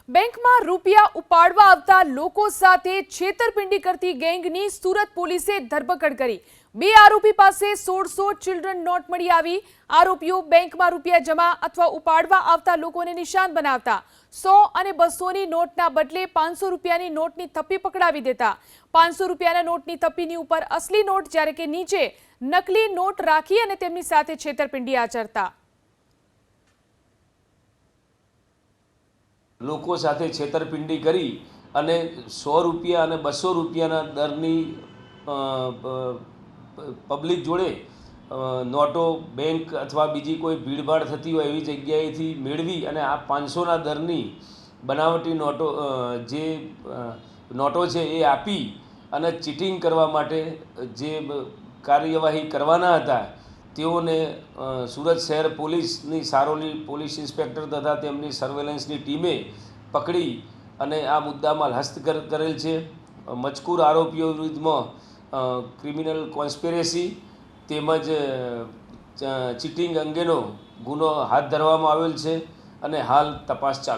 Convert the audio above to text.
બેંકમાં રૂપિયા ઉપાડવા આવતા લોકો સાથે છેતરપિંડી કરતી ગેંગની સુરત પોલીસે ધરપકડ કરી। બે આરોપી પાસે 1600 ચિલ્ડ્રન નોટ મળી આવી। આરોપીઓ બેંકમાં રૂપિયા જમા અથવા ઉપાડવા આવતા લોકોને નિશાન બનાવતા 100 અને 200ની નોટના બદલે 500 રૂપિયાની નોટની થપ્પી પકડાવી દેતા। 500 રૂપિયાના નોટની થપ્પીની ઉપર અસલી નોટ જ્યારે કે નીચે નકલી નોટ રાખી અને તેમની સાથે છેતરપિંડી આચરતા। લોકો સાથે છેતરપિંડી કરી અને 100 રૂપિયા અને 200 રૂપિયાના દરની પબ્લિક જોડે નોટો બેંક અથવા બીજી કોઈ ભીડભાડ થતી હોય એવી જગ્યાએથી મેળવી અને આ 500ના દરની બનાવટી નોટો છે એ આપી અને ચીટિંગ કરવા માટે જે કાર્યવાહી કરવાના હતા તેઓને સુરત શહેર પોલીસની સારોલી પોલીસ ઇન્સ્પેક્ટર તથા તેમની સર્વેલન્સની ટીમે પકડી અને આ મુદ્દામાં હસ્તગત કરેલ છે। મજકૂર આરોપીઓ વિરુદ્ધમાં ક્રિમિનલ કોન્સ્પિરેસી તેમજ ચીટિંગ અંગેનો ગુનો હાથ ધરવામાં આવેલ છે અને હાલ તપાસ ચાલુ